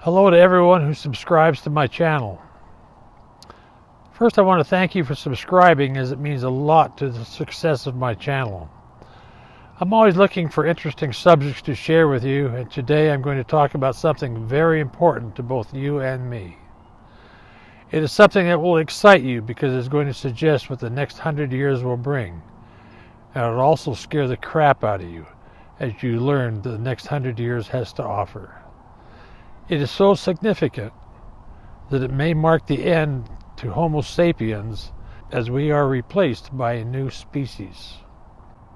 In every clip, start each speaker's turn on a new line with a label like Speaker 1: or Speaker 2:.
Speaker 1: Hello to everyone who subscribes to my channel. First, I want to thank you for subscribing, as it means a lot to the success of my channel. I'm always looking for interesting subjects to share with you, and today I'm going to talk about something very important to both you and me. It is something that will excite you because it's going to suggest what the next 100 years will bring. And it'll also scare the crap out of you as you learn the next 100 years has to offer. It is so significant that it may mark the end to Homo sapiens as we are replaced by a new species.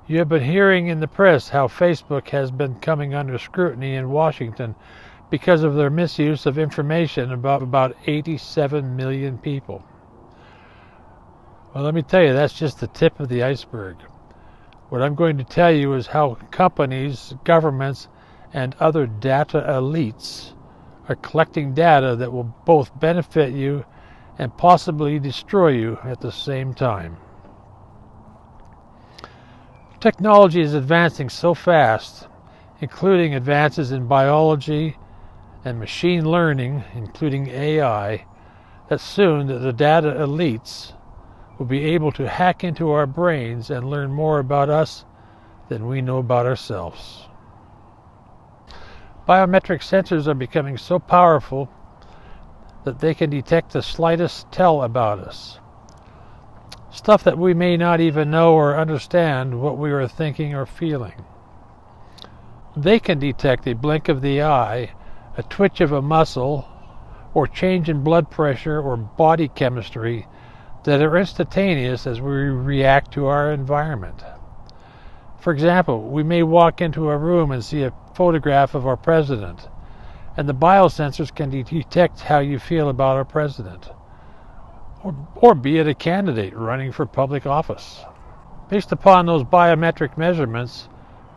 Speaker 1: You have been hearing in the press how Facebook has been coming under scrutiny in Washington because of their misuse of information about 87 million people. Well, let me tell you, that's just the tip of the iceberg. What I'm going to tell you is how companies, governments, and other data elites are collecting data that will both benefit you and possibly destroy you at the same time. Technology is advancing so fast, including advances in biology and machine learning, including AI, that soon the data elites will be able to hack into our brains and learn more about us than we know about ourselves. Biometric sensors are becoming so powerful that they can detect the slightest tell about us. Stuff that we may not even know or understand what we are thinking or feeling. They can detect a blink of the eye, a twitch of a muscle, or change in blood pressure or body chemistry that are instantaneous as we react to our environment. For example, we may walk into a room and see a photograph of our president, and the biosensors can detect how you feel about our president, or be it a candidate running for public office. Based upon those biometric measurements,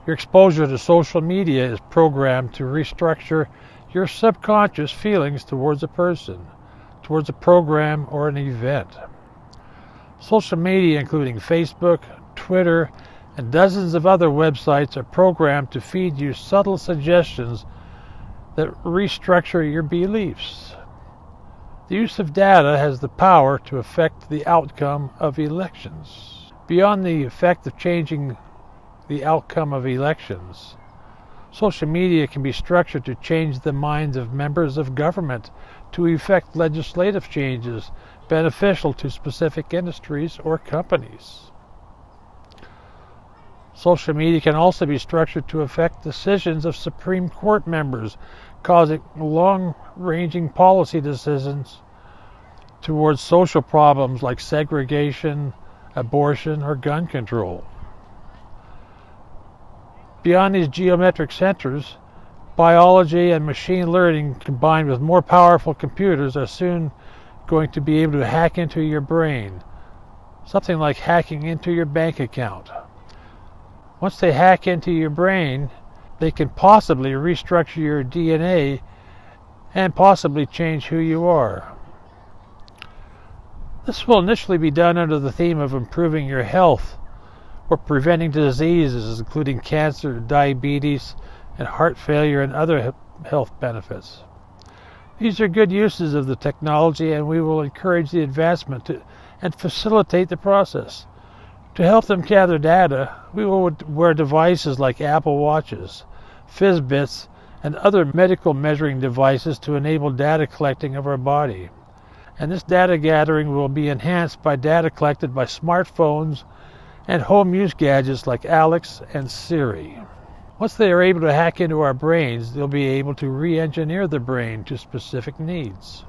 Speaker 1: your exposure to social media is programmed to restructure your subconscious feelings towards a person, towards a program or an event. Social media, including Facebook, Twitter, and dozens of other websites, are programmed to feed you subtle suggestions that restructure your beliefs. The use of data has the power to affect the outcome of elections. Beyond the effect of changing the outcome of elections, social media can be structured to change the minds of members of government to effect legislative changes beneficial to specific industries or companies. Social media can also be structured to affect decisions of Supreme Court members, causing long-ranging policy decisions towards social problems like segregation, abortion, or gun control. Beyond these geometric sensors, biology and machine learning combined with more powerful computers are soon going to be able to hack into your brain, something like hacking into your bank account. Once they hack into your brain, they can possibly restructure your DNA and possibly change who you are. This will initially be done under the theme of improving your health or preventing diseases including cancer, diabetes, and heart failure and other health benefits. These are good uses of the technology, and we will encourage the advancement and facilitate the process. To help them gather data, we will wear devices like Apple Watches, Fitbits, and other medical measuring devices to enable data collecting of our body. And this data gathering will be enhanced by data collected by smartphones and home use gadgets like Alexa and Siri. Once they are able to hack into our brains, they'll be able to re-engineer the brain to specific needs.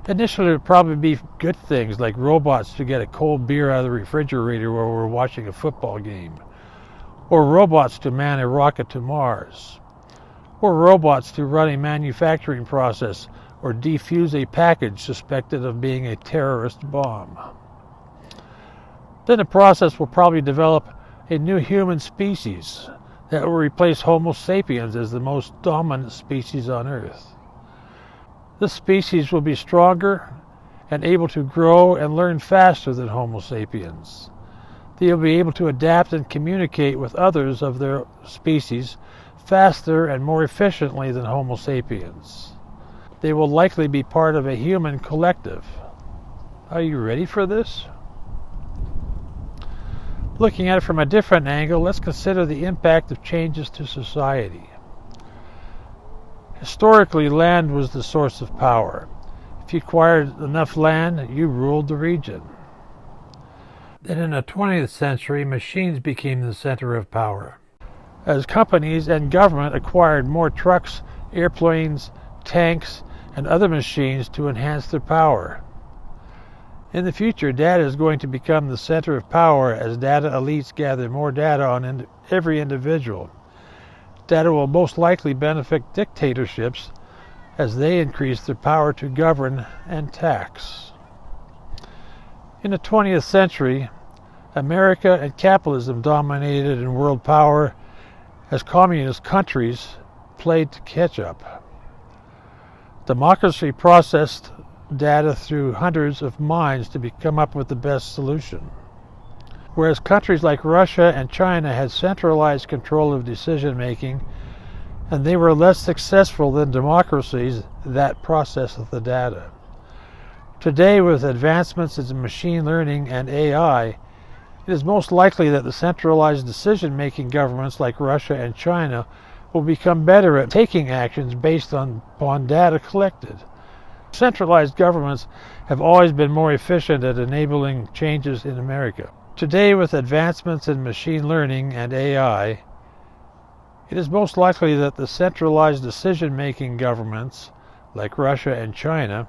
Speaker 1: Initially, it would probably be good things like robots to get a cold beer out of the refrigerator while we're watching a football game, or robots to man a rocket to Mars, or robots to run a manufacturing process or defuse a package suspected of being a terrorist bomb. Then the process will probably develop a new human species that will replace Homo sapiens as the most dominant species on Earth. This species will be stronger and able to grow and learn faster than Homo sapiens. They'll be able to adapt and communicate with others of their species faster and more efficiently than Homo sapiens. they will likely be part of a human collective. Are you ready for this? Looking at it from a different angle, let's consider the impact of changes to society. Historically, land was the source of power. If you acquired enough land, you ruled the region. Then in the 20th century, machines became the center of power. As companies and government acquired more trucks, airplanes, tanks, and other machines to enhance their power. In the future, data is going to become the center of power as data elites gather more data on every individual. Data will most likely benefit dictatorships as they increase their power to govern and tax. In the 20th century, America and capitalism dominated in world power as communist countries played to catch up. Democracy processed data through hundreds of minds to come up with the best solution. Whereas countries like Russia and China had centralized control of decision-making, and they were less successful than democracies that processed the data. Today, with advancements in machine learning and AI, it is most likely that the centralized decision-making governments like Russia and China will become better at taking actions based upon data collected. Centralized governments have always been more efficient at enabling changes in America. Today, with advancements in machine learning and AI, it is most likely that the centralized decision-making governments, like Russia and China,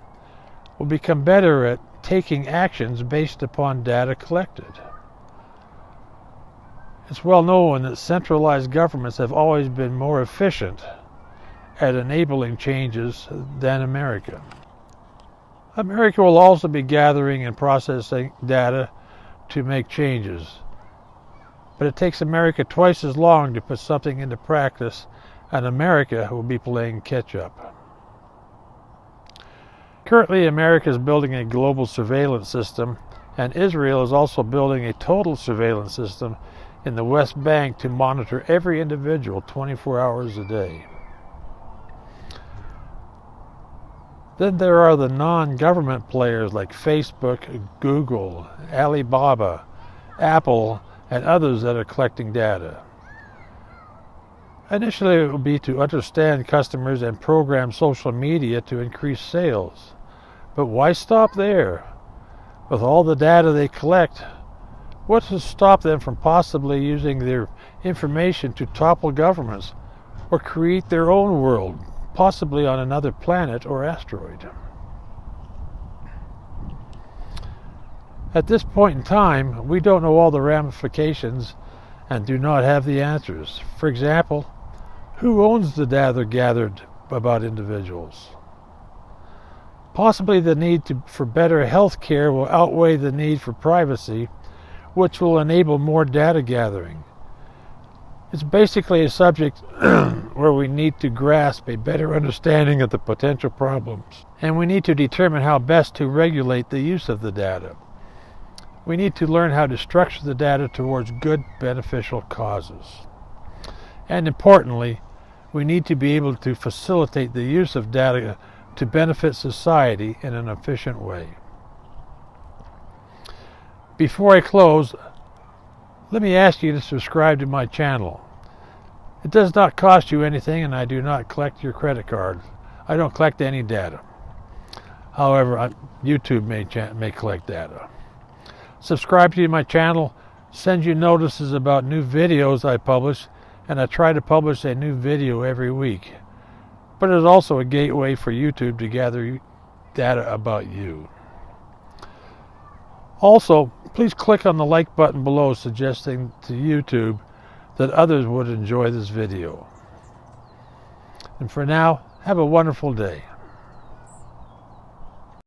Speaker 1: will become better at taking actions based upon data collected. It's well known that centralized governments have always been more efficient at enabling changes than America. America will also be gathering and processing data to make changes, but it takes America twice as long to put something into practice, and America will be playing catch-up. Currently, America is building a global surveillance system, and Israel is also building a total surveillance system in the West Bank to monitor every individual 24 hours a day. Then there are the non-government players like Facebook, Google, Alibaba, Apple, and others that are collecting data. Initially, it will be to understand customers and program social media to increase sales. But why stop there? With all the data they collect, what to stop them from possibly using their information to topple governments or create their own world, possibly on another planet or asteroid? At this point in time, we don't know all the ramifications and do not have the answers. For example, who owns the data gathered about individuals? Possibly the need for better health care will outweigh the need for privacy, which will enable more data gathering. It's basically a subject where we need to grasp a better understanding of the potential problems, and we need to determine how best to regulate the use of the data. We need to learn how to structure the data towards good, beneficial causes. And importantly, we need to be able to facilitate the use of data to benefit society in an efficient way. Before I close, let me ask you to subscribe to my channel. It does not cost you anything, and I do not collect your credit card. I don't collect any data. However, YouTube may collect data. Subscribe to my channel, send you notices about new videos I publish, and I try to publish a new video every week. But it is also a gateway for YouTube to gather data about you. Also, please click on the like button below, suggesting to YouTube that others would enjoy this video. And for now, have a wonderful day.